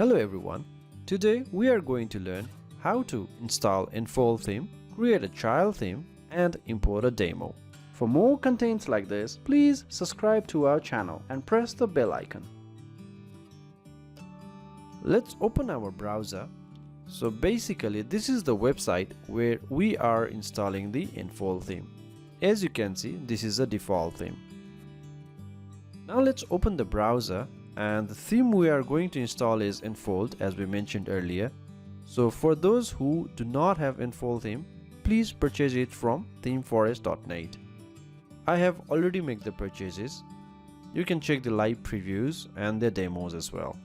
Hello everyone, today we are going to learn how to install Enfold theme, create a child theme and import a demo. For more contents like this, please subscribe to our channel and press the bell icon. Let's open our browser. So basically this is the website where we are installing the Enfold theme. As you can see, this is a default theme. Now let's open the browser, and the theme we are going to install is Enfold, as we mentioned earlier. So for those who do not have Enfold theme, please purchase it from ThemeForest.net. I have already made the purchases. You can check the live previews and the demos as well.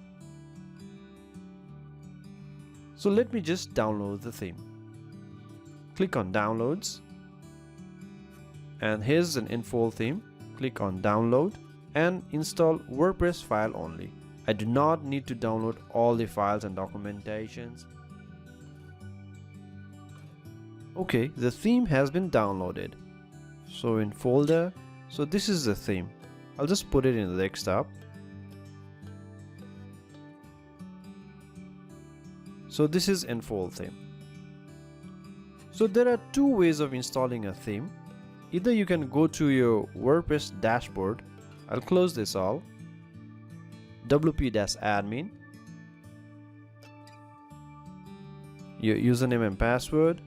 So let me just download the theme. Click on Downloads, and here's an Enfold theme. Click on Download and install WordPress file only. I do not need to download all the files and documentations. Okay, the theme has been downloaded. So in folder, so this is the theme. I'll just put it in the desktop. So this is Enfold theme. So there are two ways of installing a theme. Either you can go to your WordPress dashboard. I'll close this all. WP-admin, your username and password.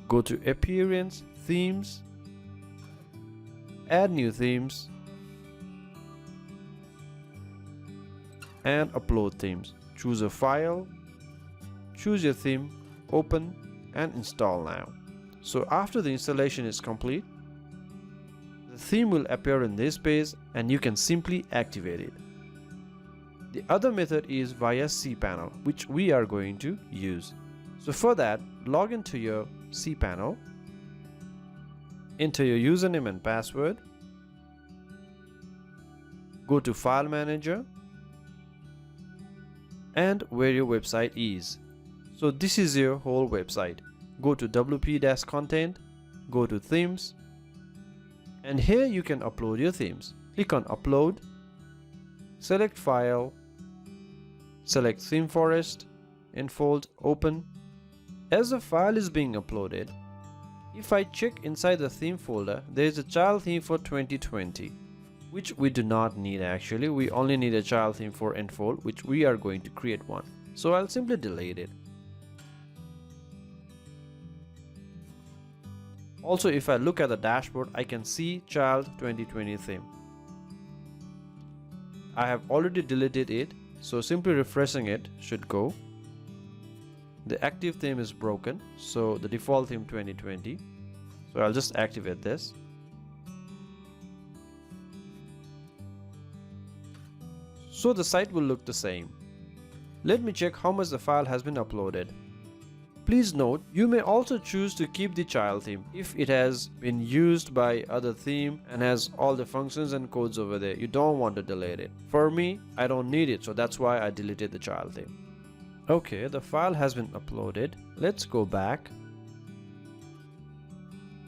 Go to Appearance, Themes, add new themes, and upload themes. Choose a file, choose your theme, open and install now. So after the installation is complete, the theme will appear in this page and you can simply activate it. The other method is via cPanel, which we are going to use. So for that, log into your cPanel, enter your username and password, go to File Manager, and where your website is. So this is your whole website. Go to WP-content, go to themes, and here you can upload your themes. Click on upload, select file, select ThemeForest, Enfold, open. As the file is being uploaded, if I check inside the theme folder, there is a child theme for 2020, which we do not need actually. We only need a child theme for Enfold, which we are going to create one. So I'll simply delete it. Also, if I look at the dashboard, I can see child 2020 theme. I have already deleted it, so simply refreshing it should go. The active theme is broken, so the default theme 2020. So I'll just activate this. So the site will look the same. Let me check how much the file has been uploaded. Please note, you may also choose to keep the child theme if it has been used by other theme and has all the functions and codes over there. You don't want to delete it. For me, I don't need it, so that's why I deleted the child theme. Okay, the file has been uploaded. Let's go back.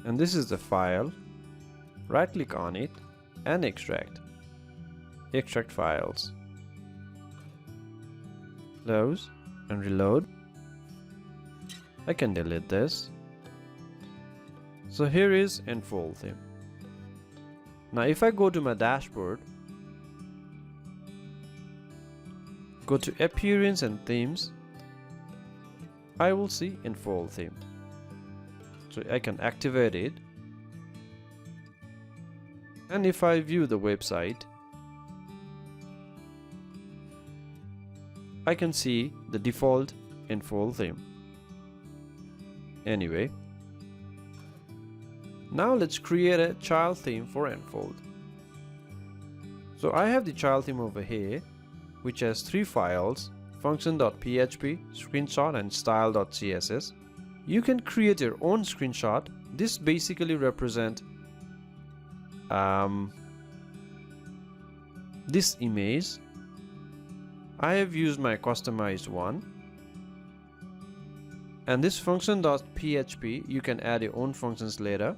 And this is the file. Right click on it and extract. Extract files. Close and reload. I can delete this. So here is Enfold theme. Now if I go to my dashboard, go to Appearance and Themes, I will see Enfold theme. So I can activate it. And if I view the website, I can see the default Enfold theme. Anyway, now let's create a child theme for Enfold. So I have the child theme over here, which has three files: function.php, screenshot, and style.css. You can create your own screenshot. This basically represents this image. I have used my customized one. And this function.php, you can add your own functions later.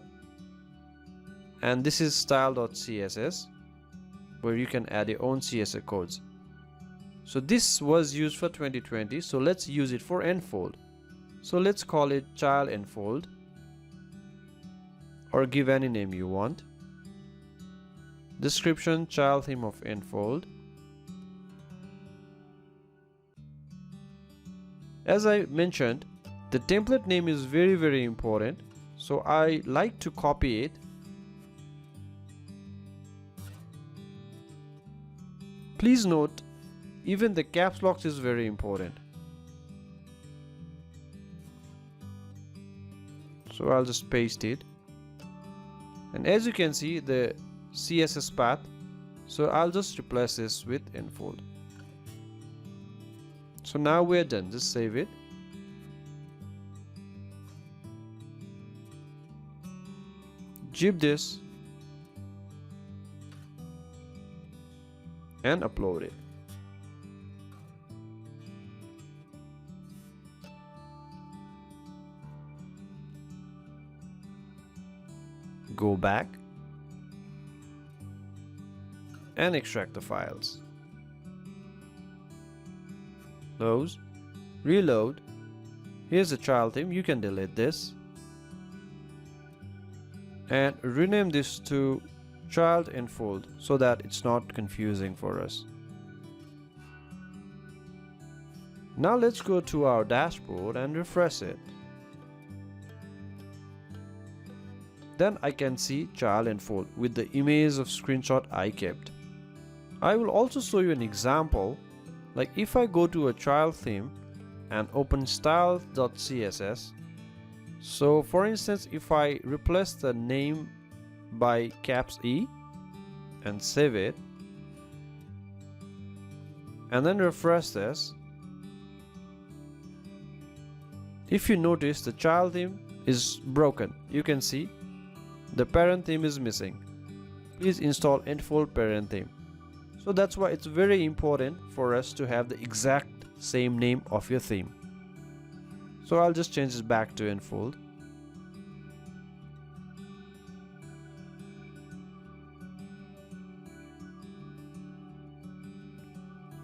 And this is style.css, where you can add your own CSS codes. So this was used for 2020, so let's use it for Enfold. So let's call it child Enfold, or give any name you want. Description: child theme of Enfold. As I mentioned, the template name is very important, so I like to copy it. Please note, even the caps lock is very important. So I'll just paste it. And as you can see, the CSS path, so I'll just replace this with Enfold. So now we're done. Just save it. Zip this and upload it. Go back and extract the files. Close, reload. Here's the child theme. You can delete this and rename this to child Enfold so that it's not confusing for us. Now let's go to our dashboard and refresh it. Then I can see child Enfold with the image of screenshot I kept. I will also show you an example, like if I go to a child theme and open style.css. So for instance, if I replace the name by caps E and save it and then refresh this, if you notice the child theme is broken, you can see the parent theme is missing. Please install Enfold parent theme. So that's why it's very important for us to have the exact same name of your theme. So I'll just change this back to Enfold.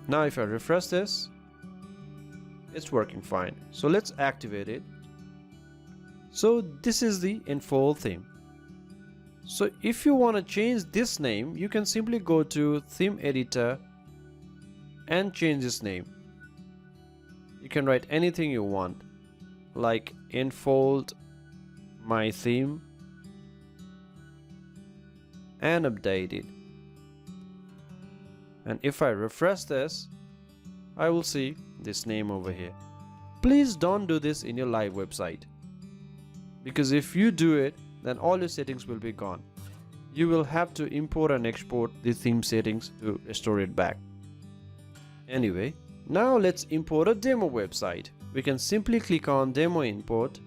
Now if I refresh this, it's working fine. So let's activate it. So this is the Enfold theme. So if you want to change this name, you can simply go to theme editor and change this name. You can write anything you want, like Enfold my theme, and update it. And if I refresh this, I will see this name over here. Please don't do this in your live website, because if you do it, then all your settings will be gone. You will have to import and export the theme settings to restore it back. Anyway, now let's import a demo website. We can simply click on demo import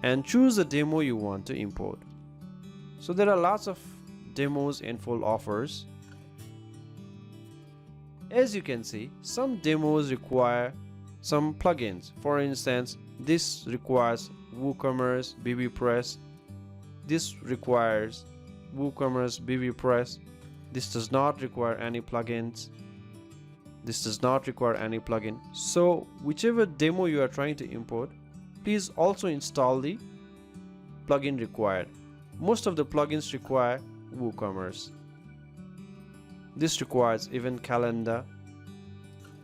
and choose the demo you want to import. So there are lots of demos Enfold offers. As you can see, some demos require some plugins. For instance, this requires WooCommerce, BBPress. This requires WooCommerce, BBPress. This does not require any plugins. This does not require any plugin. So whichever demo you are trying to import, please also install the plugin required. Most of the plugins require WooCommerce. This requires Event Calendar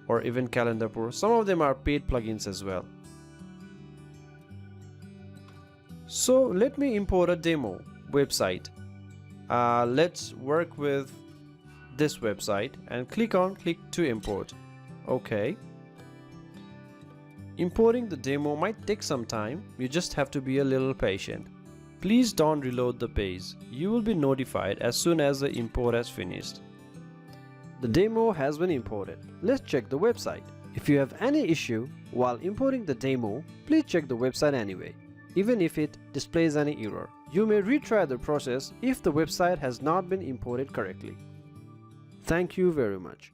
or Event Calendar Pro. Some of them are paid plugins as well. So let me import a demo website. Let's work with this website and click to import. Okay. Importing the demo might take some time. You just have to be a little patient. Please don't reload the page. You will be notified as soon as the import has finished. The demo has been imported. Let's check the website. If you have any issue while importing the demo, please check the website anyway. Even if it displays any error, you may retry the process if the website has not been imported correctly. Thank you very much.